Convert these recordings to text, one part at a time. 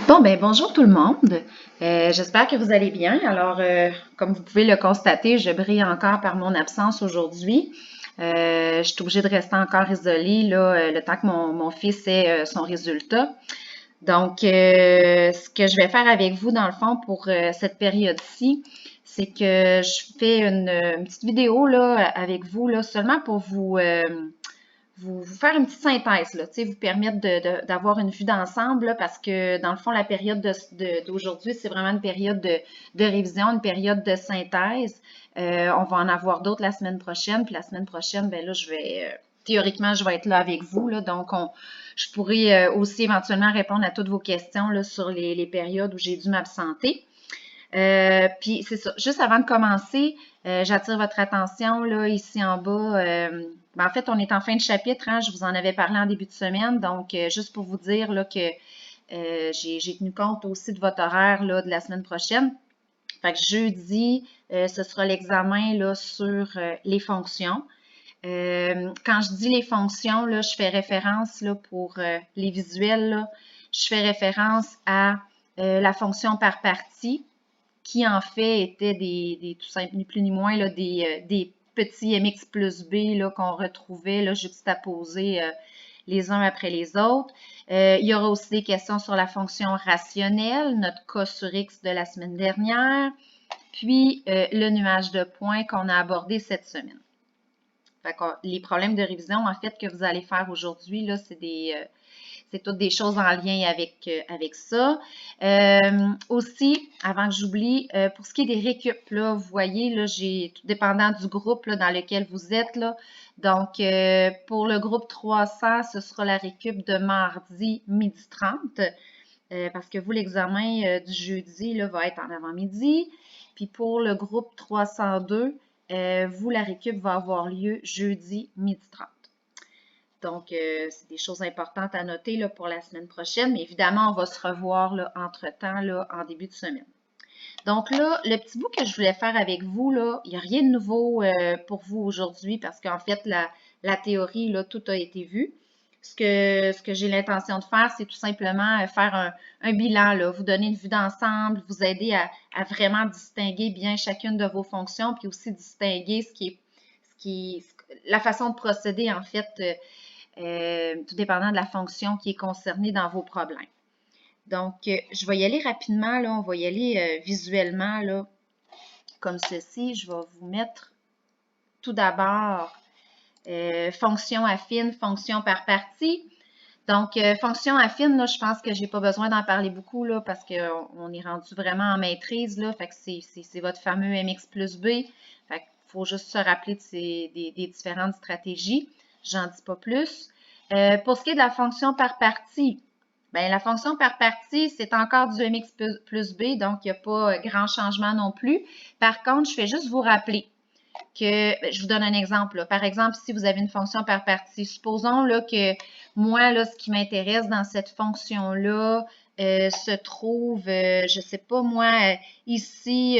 Bon, ben bonjour tout le monde. J'espère que vous allez bien. Alors, comme vous pouvez le constater, je brille encore par mon absence aujourd'hui. Je suis obligée de rester encore isolée là, le temps que mon fils ait son résultat. Donc, ce que je vais faire avec vous, dans le fond, pour cette période-ci, c'est que je fais une petite vidéo là, avec vous, là, seulement pour vous faire une petite synthèse, là, vous permettre d'avoir une vue d'ensemble, parce que dans le fond, la période d'aujourd'hui, c'est vraiment une période de révision, une période de synthèse. On va en avoir d'autres la semaine prochaine, puis la semaine prochaine, ben là, théoriquement, je vais être là avec vous, là, donc je pourrai aussi éventuellement répondre à toutes vos questions là, sur les périodes où j'ai dû m'absenter. Puis c'est ça, juste avant de commencer, j'attire votre attention là, ici en bas. En fait, on est en fin de chapitre, hein, je vous en avais parlé en début de semaine, donc juste pour vous dire là, que j'ai tenu compte aussi de votre horaire là, de la semaine prochaine. Fait que jeudi, ce sera l'examen là, sur les fonctions. Quand je dis les fonctions, là, je fais référence là, pour les visuels, là, je fais référence à la fonction par partie, qui en fait étaient tout simple, ni plus ni moins, là, des petits mx plus b là, qu'on retrouvait là, juxtaposés les uns après les autres. Il y aura aussi des questions sur la fonction rationnelle, notre cas sur x de la semaine dernière, puis le nuage de points qu'on a abordé cette semaine. Fait que, les problèmes de révision, en fait, que vous allez faire aujourd'hui, là, c'est toutes des choses en lien avec ça. Aussi, avant que j'oublie, pour ce qui est des récup, là, vous voyez, là, j'ai tout dépendant du groupe là, dans lequel vous êtes. Là. Donc, pour le groupe 300, ce sera la récup de mardi 12h30. Parce que vous, l'examen du jeudi là, va être en avant-midi. Puis pour le groupe 302, vous, la récup va avoir lieu jeudi 12h30. Donc, c'est des choses importantes à noter là, pour la semaine prochaine. Mais évidemment, on va se revoir là, entre-temps là, en début de semaine. Donc là, le petit bout que je voulais faire avec vous, là, il n'y a rien de nouveau pour vous aujourd'hui parce qu'en fait, la théorie, là, tout a été vu. Ce que j'ai l'intention de faire, c'est tout simplement faire un bilan, là, vous donner une vue d'ensemble, vous aider à vraiment distinguer bien chacune de vos fonctions, puis aussi distinguer la façon de procéder, en fait, tout dépendant de la fonction qui est concernée dans vos problèmes. Donc, je vais y aller rapidement, là, on va y aller visuellement, là, comme ceci. Je vais vous mettre tout d'abord fonction affine, fonction par partie. Donc, fonction affine, là, je pense que je n'ai pas besoin d'en parler beaucoup, là, parce qu'on est rendu vraiment en maîtrise, là, fait que c'est votre fameux mx plus b. Fait qu'il faut juste se rappeler des différentes stratégies. J'en dis pas plus. Pour ce qui est de la fonction par partie, bien, la fonction par partie, c'est encore du mx plus b, donc il n'y a pas grand changement non plus. Par contre, je fais juste vous rappeler que, je vous donne un exemple. Là. Par exemple, si vous avez une fonction par partie, supposons là, que moi, là, ce qui m'intéresse dans cette fonction-là se trouve, je ne sais pas moi, ici,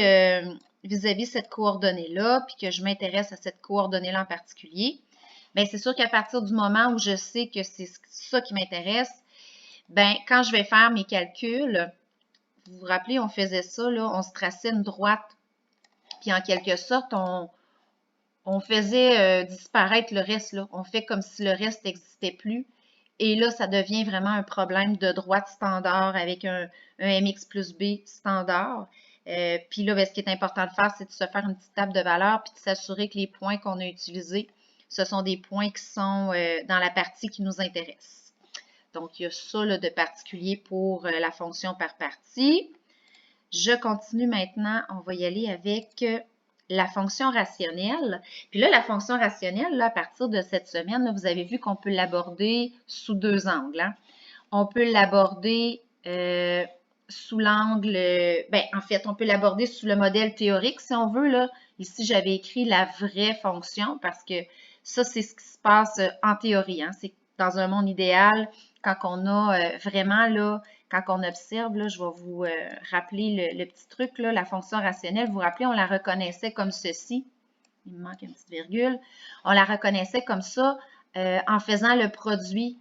vis-à-vis cette coordonnée-là, puis que je m'intéresse à cette coordonnée-là en particulier. Bien, c'est sûr qu'à partir du moment où je sais que c'est ça qui m'intéresse, bien, quand je vais faire mes calculs, vous vous rappelez, on faisait ça, là, on se traçait une droite, puis en quelque sorte, on faisait disparaître le reste, là. On fait comme si le reste n'existait plus. Et là, ça devient vraiment un problème de droite standard avec un mx plus b standard. Puis là, ce qui est important de faire, c'est de se faire une petite table de valeur puis de s'assurer que les points qu'on a utilisés, ce sont des points qui sont dans la partie qui nous intéresse. Donc, il y a ça là, de particulier pour la fonction par partie. Je continue maintenant. On va y aller avec la fonction rationnelle. Puis là, la fonction rationnelle, là, à partir de cette semaine, là, vous avez vu qu'on peut l'aborder sous deux angles. Hein. On peut l'aborder sous l'angle, en fait, on peut l'aborder sous le modèle théorique, si on veut. Là. Ici, j'avais écrit la vraie fonction parce que ça, c'est ce qui se passe en théorie. Hein. C'est dans un monde idéal, quand on a vraiment, là, quand on observe, là, je vais vous rappeler le petit truc, là, la fonction rationnelle. Vous vous rappelez, on la reconnaissait comme ceci. Il me manque une petite virgule. On la reconnaissait comme ça en faisant le produit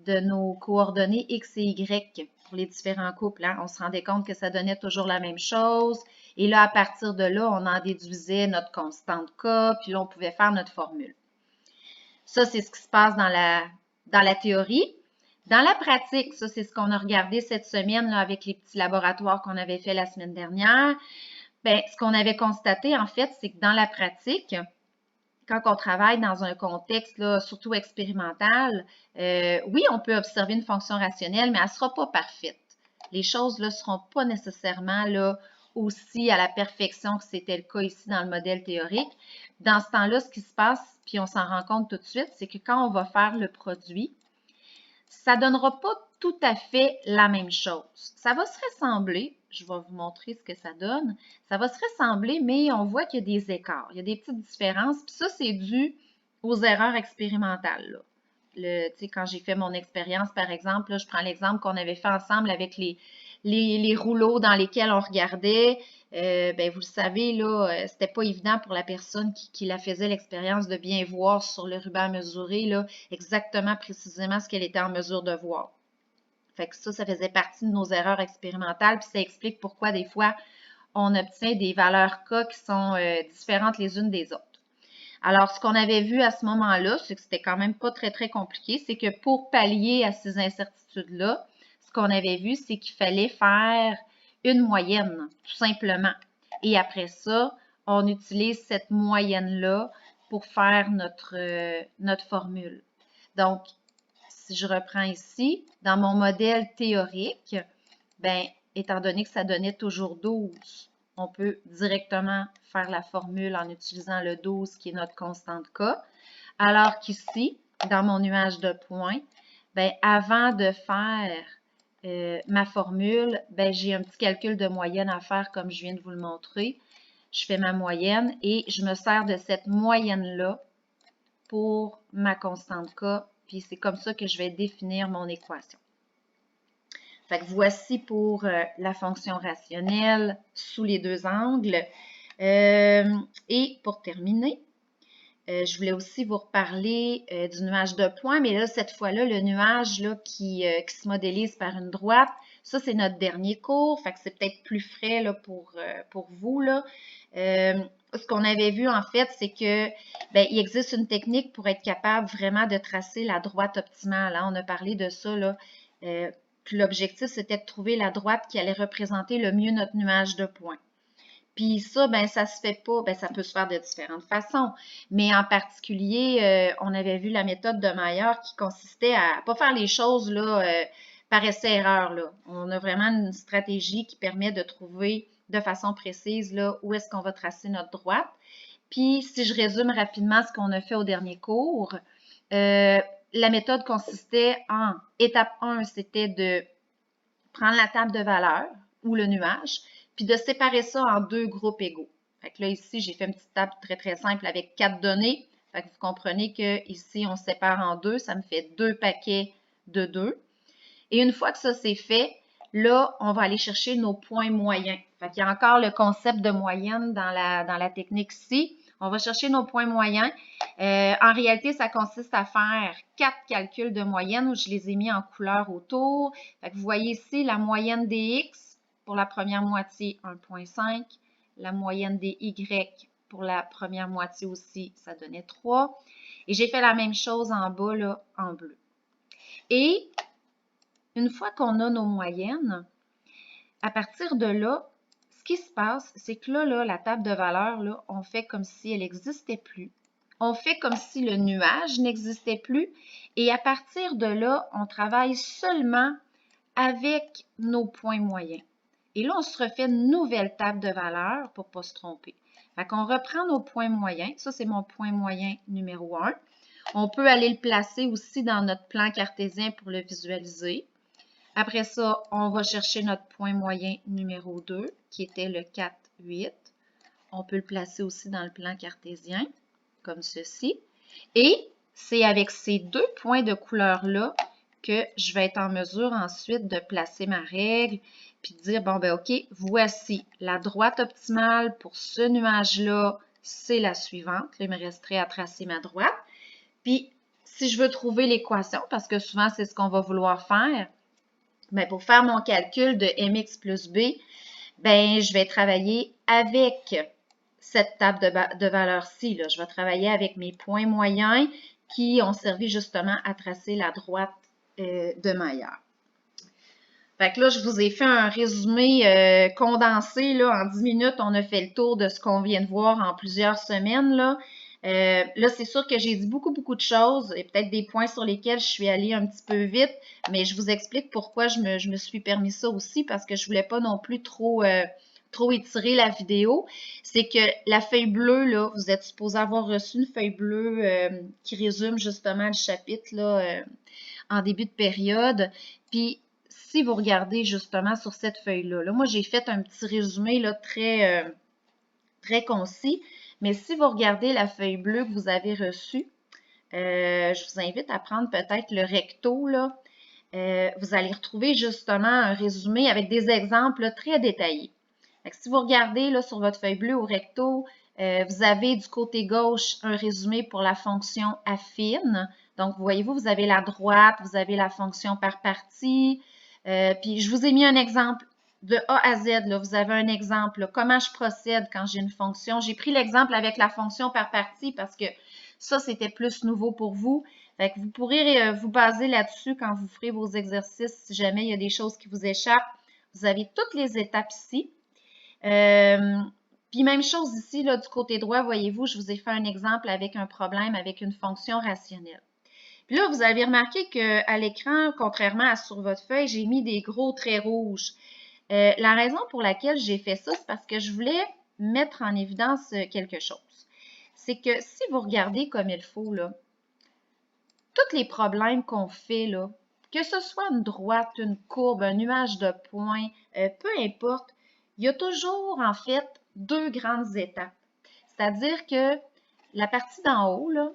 de nos coordonnées X et Y pour les différents couples. Hein. On se rendait compte que ça donnait toujours la même chose. Et là, à partir de là, on en déduisait notre constante K, puis là, on pouvait faire notre formule. Ça, c'est ce qui se passe dans la théorie. Dans la pratique, ça, c'est ce qu'on a regardé cette semaine là, avec les petits laboratoires qu'on avait fait la semaine dernière. Bien, ce qu'on avait constaté, en fait, c'est que dans la pratique, quand on travaille dans un contexte là, surtout expérimental, oui, on peut observer une fonction rationnelle, mais elle ne sera pas parfaite. Les choses ne seront pas nécessairement là, aussi à la perfection que c'était le cas ici dans le modèle théorique. Dans ce temps-là, ce qui se passe, puis on s'en rend compte tout de suite, c'est que quand on va faire le produit, ça ne donnera pas tout à fait la même chose. Ça va se ressembler, je vais vous montrer ce que ça donne, ça va se ressembler, mais on voit qu'il y a des écarts, il y a des petites différences, puis ça, c'est dû aux erreurs expérimentales. Là. Quand j'ai fait mon expérience, par exemple, là, je prends l'exemple qu'on avait fait ensemble avec les rouleaux dans lesquels on regardait. Ben, vous le savez, là, c'était pas évident pour la personne qui la faisait l'expérience de bien voir sur le ruban mesuré, là, exactement, précisément ce qu'elle était en mesure de voir. Fait que ça faisait partie de nos erreurs expérimentales, puis ça explique pourquoi des fois on obtient des valeurs K qui sont différentes les unes des autres. Alors, ce qu'on avait vu à ce moment-là, c'est que c'était quand même pas très, très compliqué, c'est que pour pallier à ces incertitudes-là, ce qu'on avait vu, c'est qu'il fallait faire une moyenne, tout simplement. Et après ça, on utilise cette moyenne-là pour faire notre formule. Donc, si je reprends ici, dans mon modèle théorique, ben, étant donné que ça donnait toujours 12, on peut directement faire la formule en utilisant le 12 qui est notre constante K. Alors qu'ici, dans mon nuage de points, ben, avant de faire ma formule, ben, j'ai un petit calcul de moyenne à faire comme je viens de vous le montrer. Je fais ma moyenne et je me sers de cette moyenne-là pour ma constante K. Puis c'est comme ça que je vais définir mon équation. Fait que voici pour la fonction rationnelle sous les deux angles. Et pour terminer, je voulais aussi vous reparler du nuage de points, mais là, cette fois-là, le nuage là, qui se modélise par une droite, ça, c'est notre dernier cours, fait que c'est peut-être plus frais là, pour vous. Là. Ce qu'on avait vu, en fait, c'est que ben, il existe une technique pour être capable vraiment de tracer la droite optimale. Hein. On a parlé de ça, là. Puis l'objectif, c'était de trouver la droite qui allait représenter le mieux notre nuage de points. Puis ça, ben ça se fait pas, ben ça peut se faire de différentes façons. Mais en particulier, on avait vu la méthode de Mayer qui consistait à pas faire les choses là, par essai-erreur. Là. On a vraiment une stratégie qui permet de trouver de façon précise là, où est-ce qu'on va tracer notre droite. Puis, si je résume rapidement ce qu'on a fait au dernier cours, la méthode consistait en étape 1, c'était de prendre la table de valeurs ou le nuage, puis de séparer ça en deux groupes égaux. Fait que là, ici, j'ai fait une petite table très, très simple avec 4 données. Fait que vous comprenez que ici, on sépare en deux. Ça me fait 2 paquets de 2. Et une fois que ça, c'est fait, là, on va aller chercher nos points moyens. Fait qu'il y a encore le concept de moyenne dans la technique ici. On va chercher nos points moyens. En réalité, ça consiste à faire 4 calculs de moyenne où je les ai mis en couleur autour. Fait que vous voyez ici la moyenne des X pour la première moitié 1,5. La moyenne des Y pour la première moitié aussi, ça donnait 3. Et j'ai fait la même chose en bas, là, en bleu. Et une fois qu'on a nos moyennes, à partir de là, ce qui se passe, c'est que là, la table de valeurs, là, on fait comme si elle n'existait plus. On fait comme si le nuage n'existait plus. Et à partir de là, on travaille seulement avec nos points moyens. Et là, on se refait une nouvelle table de valeurs pour ne pas se tromper. Fait qu'on reprend nos points moyens. Ça, c'est mon point moyen numéro 1. On peut aller le placer aussi dans notre plan cartésien pour le visualiser. Après ça, on va chercher notre point moyen numéro 2, qui était le 4, 8. On peut le placer aussi dans le plan cartésien, comme ceci. Et c'est avec ces deux points de couleur-là que je vais être en mesure ensuite de placer ma règle, puis de dire, bon, ben OK, voici la droite optimale pour ce nuage-là, c'est la suivante. Là, il me resterait à tracer ma droite. Puis, si je veux trouver l'équation, parce que souvent c'est ce qu'on va vouloir faire, bien, pour faire mon calcul de mx plus b, ben, je vais travailler avec cette table de valeurs-ci. Je vais travailler avec mes points moyens qui ont servi justement à tracer la droite de Maillard. Fait que là, je vous ai fait un résumé condensé. Là, en 10 minutes, on a fait le tour de ce qu'on vient de voir en plusieurs semaines. Là, c'est sûr que j'ai dit beaucoup de choses et peut-être des points sur lesquels je suis allée un petit peu vite, mais je vous explique pourquoi je me suis permis ça aussi parce que je voulais pas non plus trop étirer la vidéo. C'est que la feuille bleue, là, vous êtes supposé avoir reçu une feuille bleue qui résume justement le chapitre là, en début de période. Puis, si vous regardez justement sur cette feuille-là, là, moi, j'ai fait un petit résumé là, très concis. Mais si vous regardez la feuille bleue que vous avez reçue, je vous invite à prendre peut-être le recto, là. Vous allez retrouver justement un résumé avec des exemples là, très détaillés. Donc, si vous regardez là, sur votre feuille bleue au recto, vous avez du côté gauche un résumé pour la fonction affine. Donc, voyez-vous, vous avez la droite, vous avez la fonction par partie. Puis, je vous ai mis un exemple de A à Z. Là, vous avez un exemple. Là, comment je procède quand j'ai une fonction. J'ai pris l'exemple avec la fonction par partie parce que ça, c'était plus nouveau pour vous. Fait que vous pourrez vous baser là-dessus quand vous ferez vos exercices si jamais il y a des choses qui vous échappent. Vous avez toutes les étapes ici. Puis même chose ici, là, du côté droit, voyez-vous, je vous ai fait un exemple avec un problème avec une fonction rationnelle. Puis là, vous avez remarqué qu'à l'écran, contrairement à sur votre feuille, j'ai mis des gros traits rouges. La raison pour laquelle j'ai fait ça, c'est parce que je voulais mettre en évidence quelque chose. C'est que si vous regardez comme il faut, là, tous les problèmes qu'on fait, là, que ce soit une droite, une courbe, un nuage de points, peu importe, il y a toujours, en fait, deux grandes étapes. C'est-à-dire que la partie d'en haut, là,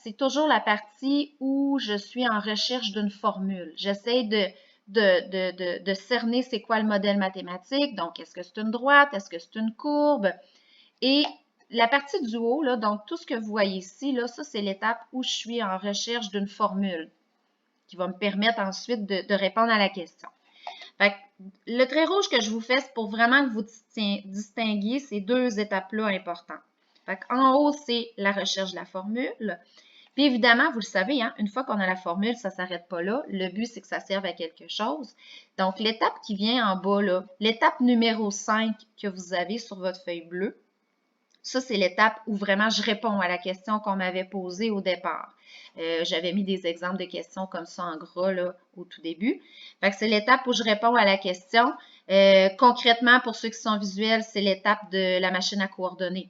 c'est toujours la partie où je suis en recherche d'une formule. J'essaie de cerner c'est quoi le modèle mathématique. Donc, est-ce que c'est une droite? Est-ce que c'est une courbe? Et la partie du haut, là, donc tout ce que vous voyez ici, là, ça, c'est l'étape où je suis en recherche d'une formule qui va me permettre ensuite de répondre à la question. Fait que le trait rouge que je vous fais, c'est pour vraiment que vous distinguiez ces deux étapes-là importantes. Fait en haut, c'est la recherche de la formule. Puis évidemment, vous le savez, hein, une fois qu'on a la formule, ça ne s'arrête pas là. Le but, c'est que ça serve à quelque chose. Donc, l'étape qui vient en bas, là, l'étape numéro 5 que vous avez sur votre feuille bleue, ça, c'est l'étape où vraiment je réponds à la question qu'on m'avait posée au départ. J'avais mis des exemples de questions comme ça en gras là, au tout début. Fait que c'est l'étape où je réponds à la question. Concrètement, pour ceux qui sont visuels, c'est l'étape de la machine à coordonnées.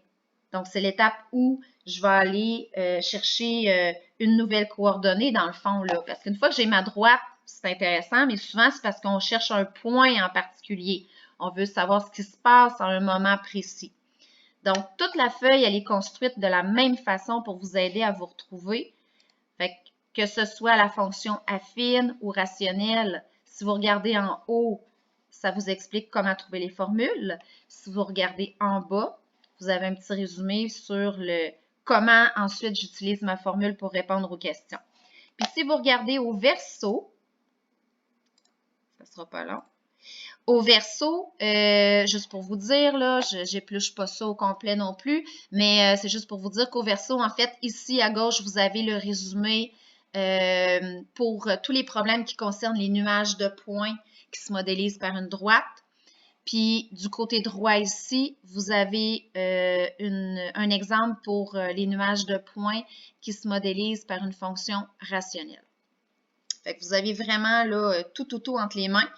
Donc, c'est l'étape où je vais aller chercher une nouvelle coordonnée dans le fond. Là, parce qu'une fois que j'ai ma droite, c'est intéressant, mais souvent, c'est parce qu'on cherche un point en particulier. On veut savoir ce qui se passe à un moment précis. Donc, toute la feuille, elle est construite de la même façon pour vous aider à vous retrouver. Fait que ce soit la fonction affine ou rationnelle, si vous regardez en haut, ça vous explique comment trouver les formules. Si vous regardez en bas, vous avez un petit résumé sur le comment ensuite j'utilise ma formule pour répondre aux questions. Puis si vous regardez au verso, ça ne sera pas long. Au verso, juste pour vous dire, là, je n'épluche pas ça au complet non plus, mais c'est juste pour vous dire qu'au verso, en fait, ici à gauche, vous avez le résumé pour tous les problèmes qui concernent les nuages de points qui se modélisent par une droite. Puis du côté droit ici, vous avez un exemple pour les nuages de points qui se modélisent par une fonction rationnelle. Fait que vous avez vraiment là, tout entre les mains.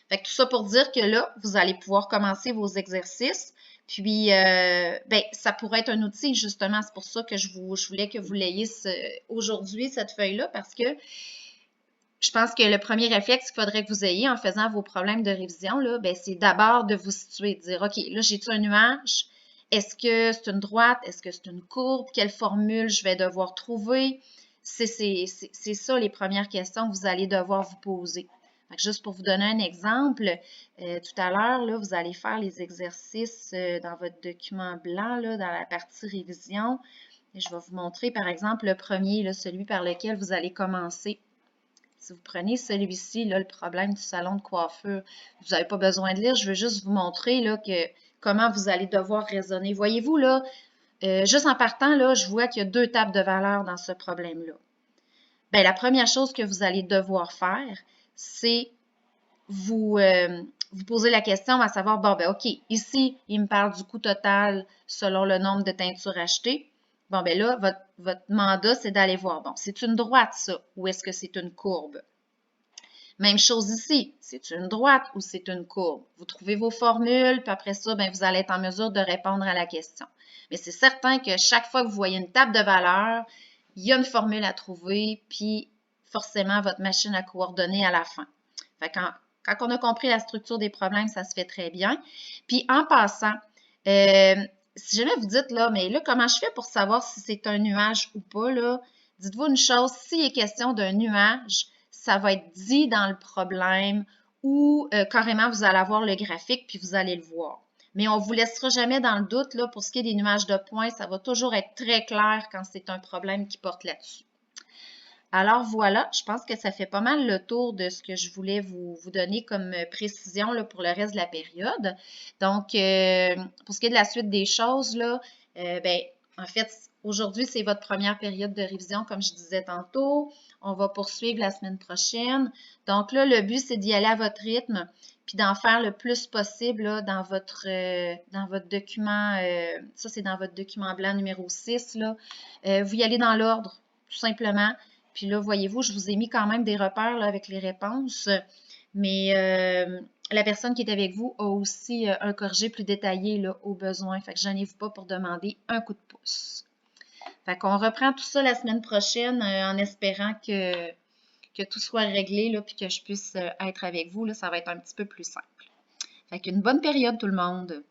Fait que tout ça pour dire que là, vous allez pouvoir commencer vos exercices. Puis, ben, ça pourrait être un outil, justement. C'est pour ça que je voulais que vous l'ayez aujourd'hui, cette feuille-là, parce que je pense que le premier réflexe qu'il faudrait que vous ayez en faisant vos problèmes de révision, là, ben, c'est d'abord de vous situer, de dire, OK, là, j'ai-tu un nuage? Est-ce que c'est une droite? Est-ce que c'est une courbe? Quelle formule je vais devoir trouver? C'est ça les premières questions que vous allez devoir vous poser. Juste pour vous donner un exemple, tout à l'heure, là, vous allez faire les exercices dans votre document blanc, là, dans la partie révision. Et je vais vous montrer, par exemple, le premier, là, celui par lequel vous allez commencer. Si vous prenez celui-ci, le problème du salon de coiffure, vous n'avez pas besoin de lire, je veux juste vous montrer là, comment vous allez devoir raisonner. Voyez-vous, là, juste en partant, là, je vois qu'il y a 2 tables de valeur dans ce problème-là. Bien, la première chose que vous allez devoir faire, c'est vous poser la question à savoir, bon, ben OK, ici, il me parle du coût total selon le nombre de teintures achetées. Bon, ben là, votre mandat, c'est d'aller voir, bon, c'est une droite, ça, ou est-ce que c'est une courbe? Même chose ici, c'est une droite ou c'est une courbe. Vous trouvez vos formules, puis après ça, bien, vous allez être en mesure de répondre à la question. Mais c'est certain que chaque fois que vous voyez une table de valeur, il y a une formule à trouver, puis forcément votre machine à coordonner à la fin. Fait quand on a compris la structure des problèmes, ça se fait très bien. Puis en passant, si jamais vous dites là, mais là, comment je fais pour savoir si c'est un nuage ou pas, là, dites-vous une chose, s'il est question d'un nuage, ça va être dit dans le problème ou carrément vous allez avoir le graphique puis vous allez le voir. Mais on ne vous laissera jamais dans le doute là, pour ce qui est des nuages de points, ça va toujours être très clair quand c'est un problème qui porte là-dessus. Alors voilà, je pense que ça fait pas mal le tour de ce que je voulais vous donner comme précision là, pour le reste de la période. Donc, pour ce qui est de la suite des choses, là, ben, en fait, aujourd'hui, c'est votre première période de révision, comme je disais tantôt. On va poursuivre la semaine prochaine. Donc là, le but, c'est d'y aller à votre rythme, puis d'en faire le plus possible là, dans votre document. Ça, c'est dans votre document blanc numéro 6. Là. Vous y allez dans l'ordre, tout simplement. Puis là, voyez-vous, je vous ai mis quand même des repères là, avec les réponses, mais la personne qui est avec vous a aussi un corrigé plus détaillé là, au besoin. Fait que gênez-vous pas pour demander un coup de pouce. Fait qu'on reprend tout ça la semaine prochaine en espérant que tout soit réglé là, puis que je puisse être avec vous. Là, ça va être un petit peu plus simple. Fait qu'une bonne période tout le monde.